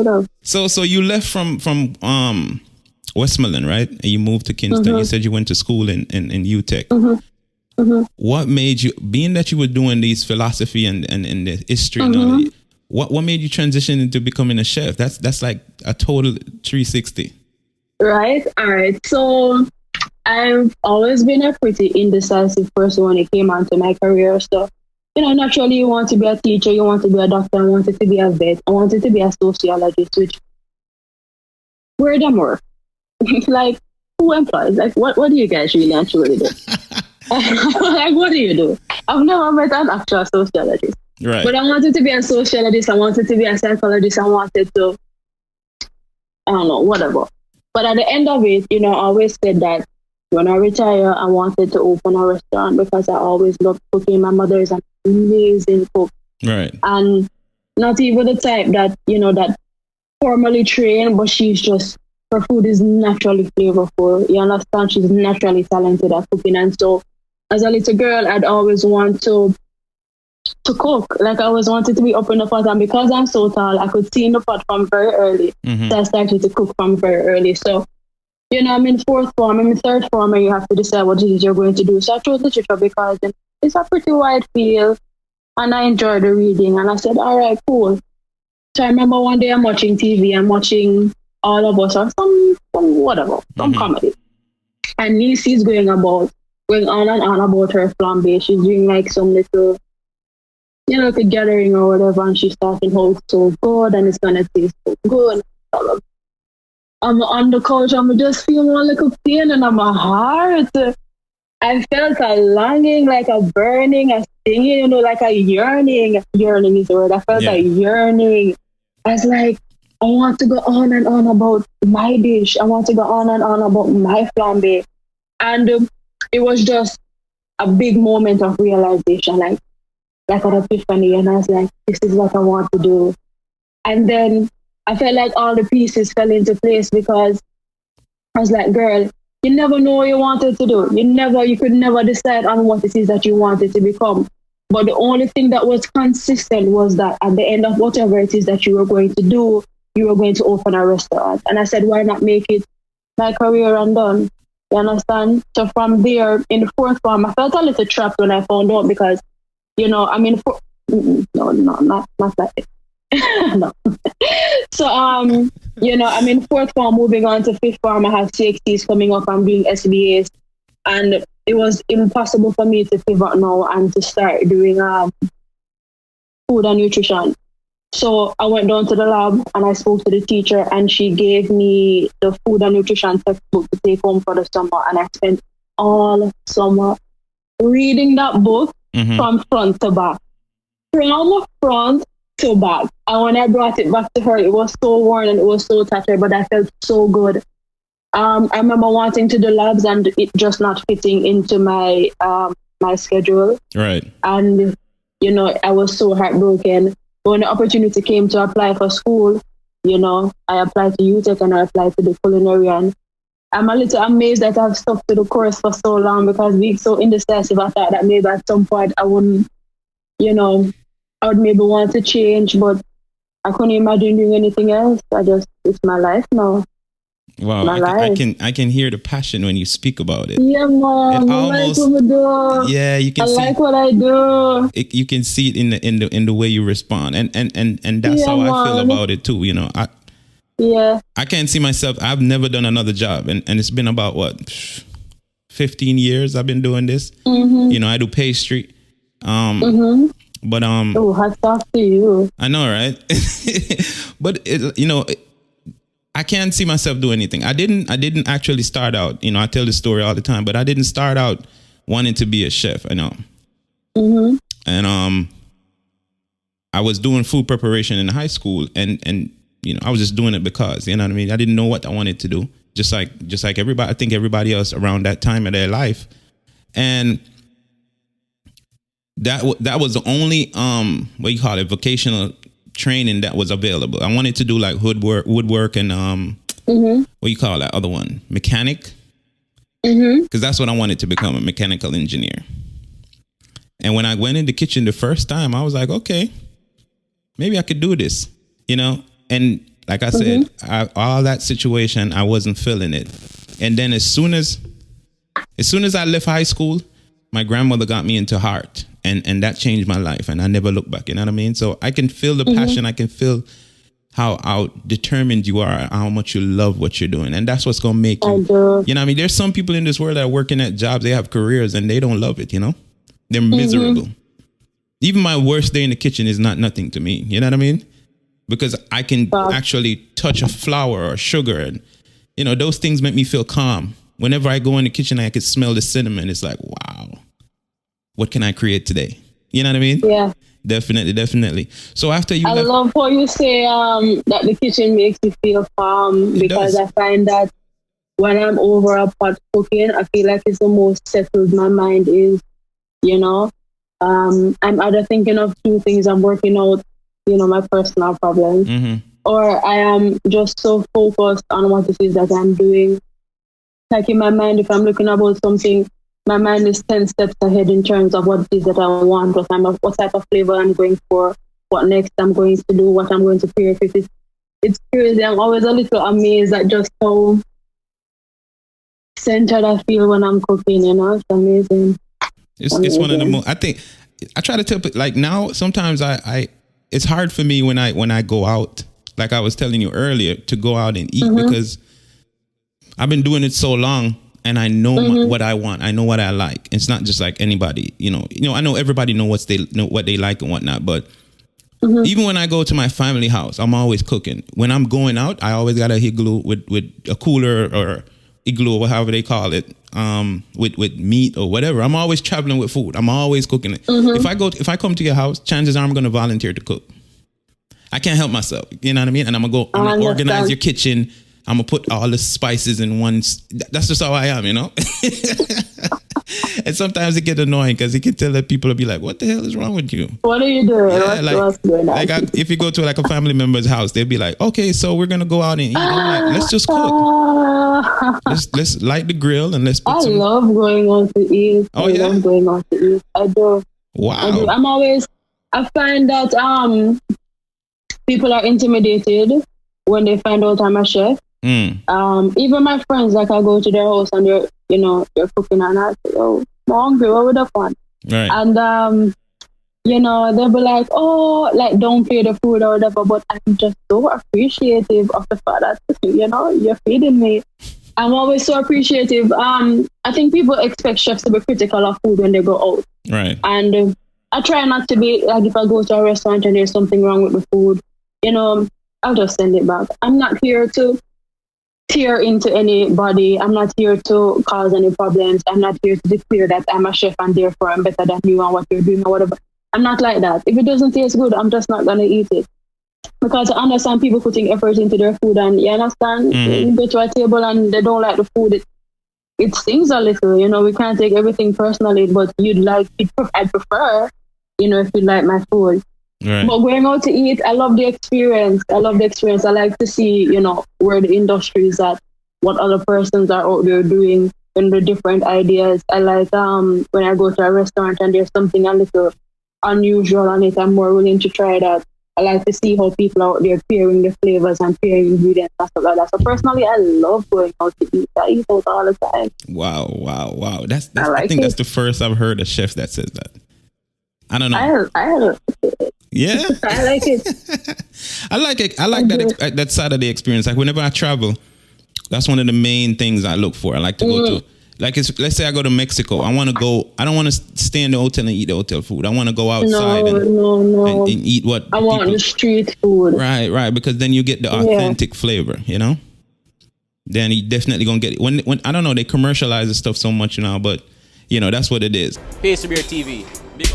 could have. So you left from Westmoreland, right? And you moved to Kingston. Mm-hmm. You said you went to school in UTech. Mm-hmm. Mm-hmm. What made you, being that you were doing these philosophy and the history and Mm-hmm. all that, what made you transition into becoming a chef? That's like a total 360. Right. All right. So I've always been a pretty indecisive person when it came onto my career. So, naturally you want to be a teacher, you want to be a doctor, I wanted to be a vet, I wanted to be a sociologist, which where them work? Like, who employs? Like, what do you guys really actually do? Like, what do you do? I've never met an actual sociologist. Right. But I wanted to be a sociologist, I wanted to be a psychologist, I wanted to, I don't know, whatever. But at the end of it, I always said that when I retire, I wanted to open a restaurant because I always loved cooking. My mother is an amazing cook. Right. And not even the type that, that formally trained, but her food is naturally flavorful. You understand? She's naturally talented at cooking. And so as a little girl, I'd always want to cook. Like, I always wanted to be up in the pot. And because I'm so tall, I could see in the pot from very early. Mm-hmm. So I started to cook from very early. So, I'm in fourth form, I'm in third form, and you have to decide what it is you're going to do. So I chose literature because it's a pretty wide field, and I enjoy the reading. And I said, all right, cool. So I remember one day I'm watching TV, I'm watching All of Us or some comedy. And Nisi's going on and on about her flambe. She's doing like some little, like a gathering or whatever, and she's talking how it's so good and it's going to taste so good. I'm on the couch, I'm just feeling one little pain in my heart. I felt a longing, like a burning, a stinging, like a yearning. Yearning is the word. I felt a yearning. I was like, I want to go on and on about my dish. I want to go on and on about my flambe. And it was just a big moment of realization, like an epiphany. And I was like, this is what I want to do. And then I felt like all the pieces fell into place because I was like, girl, you never know what you wanted to do. You could never decide on what it is that you wanted to become. But the only thing that was consistent was that at the end of whatever it is that you were going to do, you were going to open a restaurant. And I said, why not make it my career and done? You understand? So from there, in the fourth form, I felt a little trapped when I found out because, not like it. No. So, I'm in fourth form, moving on to fifth form. I have CXCs coming up. I'm doing SBAs. And it was impossible for me to pivot now and to start doing food and nutrition. So I went down to the lab and I spoke to the teacher and she gave me the food and nutrition textbook to take home for the summer. And I spent all summer reading that book from front to back. From front to back. And when I brought it back to her, it was so worn and it was so tattered, but I felt so good. I remember wanting to do labs and it just not fitting into my my schedule. Right. And, I was so heartbroken. But when the opportunity came to apply for school, I applied to UTech and I applied to the culinary. And I'm a little amazed that I've stuck to the course for so long because being so indecisive, I thought that maybe at some point I wouldn't, I would maybe want to change, but I couldn't imagine doing anything else. It's my life now. Wow, I can hear the passion when you speak about it. Yeah, man. I like what I do. Yeah, you can. I like what I do. You can see it in the way you respond, and that's how I feel about it too. I can't see myself. I've never done another job, and it's been about 15 years I've been doing this. Mm-hmm. I do pastry. But oh, hats off to you. I know, right? But I can't see myself do anything. I didn't actually start out. I tell this story all the time, but I didn't start out wanting to be a chef. I know. Mm-hmm. And I was doing food preparation in high school, and I was just doing it because I didn't know what I wanted to do. Just like everybody, I think everybody else around that time of their life, and that was the only vocational training that was available. I wanted to do like woodwork and other one, mechanic, because that's what I wanted to become, a mechanical engineer. And when I went in the kitchen the first time, I was like, okay, maybe I could do this, and like I said, all that situation, I wasn't feeling it. And then as soon as I left high school, my grandmother got me into art, and that changed my life, and I never looked back. You know what I mean? So I can feel the passion. I can feel how determined you are, how much you love what you're doing, and that's what's gonna make you. You know what I mean? There's some people in this world that are working at jobs, they have careers, and they don't love it. You know, they're miserable. Even my worst day in the kitchen is not nothing to me. You know what I mean? Because I can actually touch a flour or sugar, and you know, those things make me feel calm. Whenever I go in the kitchen, I can smell the cinnamon. It's like, wow, what can I create today? You know what I mean? Yeah. Definitely. So after you left, love how you say that the kitchen makes you feel calm, because I find that when I'm over a pot cooking, I feel like it's the most settled my mind is, you know. I'm either thinking of two things, I'm working out, you know, my personal problems, or I am just so focused on what it is that I'm doing. Like in my mind, if I'm looking about something, my mind is 10 steps ahead in terms of what it is that I want, what type of flavor I'm going for, what next I'm going to do, what I'm going to pair with it. It's crazy. I'm always a little amazed at just how centered I feel when I'm cooking, you know. It's amazing. It's one of the most, I think, I try to tell people, like now, sometimes I it's hard for me when I go out, like I was telling you earlier, to go out and eat, because I've been doing it so long. And I know what I want. I know what I like. It's not just like anybody, you know. I know everybody know what they like and whatnot. But even when I go to my family house, I'm always cooking. When I'm going out, I always got a igloo with a cooler or igloo or however they call it, with meat or whatever. I'm always traveling with food. I'm always cooking it. If I come to your house, chances are I'm going to volunteer to cook. I can't help myself. You know what I mean? And I'm gonna organize your kitchen. I'm going to put all the spices in one. That's just how I am, you know? And sometimes it get annoying because you can tell that people will be like, what the hell is wrong with you? What are you doing? Yeah, what's going on? If you go to like a family member's house, they'll be like, okay, so we're going to go out and eat. I'm like, let's just cook. Let's light the grill and let's put I love going out to eat. Oh, I love going out to eat. I do. Wow. I find that people are intimidated when they find out I'm a chef. Even my friends, like I go to their house and they're cooking and I say, oh, I'm hungry, what would I want? Right. And they'll be like, oh, like don't pay the food or whatever, but I'm just so appreciative of the fact that you're feeding me. I'm always so appreciative. I think people expect chefs to be critical of food when they go out. Right. And I try not to be like, if I go to a restaurant and there's something wrong with the food, I'll just send it back. I'm not here to tear into anybody. I'm not here to cause any problems. I'm not here to declare that I'm a chef and therefore I'm better than you and what you're doing or whatever. I'm not like that. If it doesn't taste good, I'm just not going to eat it. Because I understand people putting effort into their food, and you understand, you go to a table and they don't like the food, it stings a little, we can't take everything personally, but I'd prefer, if you like my food. Right. But going out to eat, I love the experience. I like to see, where the industry is at, what other persons are out there doing, and the different ideas. I like when I go to a restaurant and there's something a little unusual on it, I'm more willing to try that. I like to see how people out there pairing the flavors and pairing ingredients and stuff like that. So personally, I love going out to eat. I eat out all the time. Wow. I think that's the first I've heard a chef that says that. I don't know. I like it. Yeah, I like it. I like it. I like that side of the experience. Like whenever I travel, that's one of the main things I look for. I like to go to. Like let's say I go to Mexico. I don't want to stay in the hotel and eat the hotel food. I want to go outside and eat what I want the street food. Right. Because then you get the authentic flavor. Then you definitely gonna get it. When I don't know, they commercialize the stuff so much now, but that's what it is. Pastry TV. Big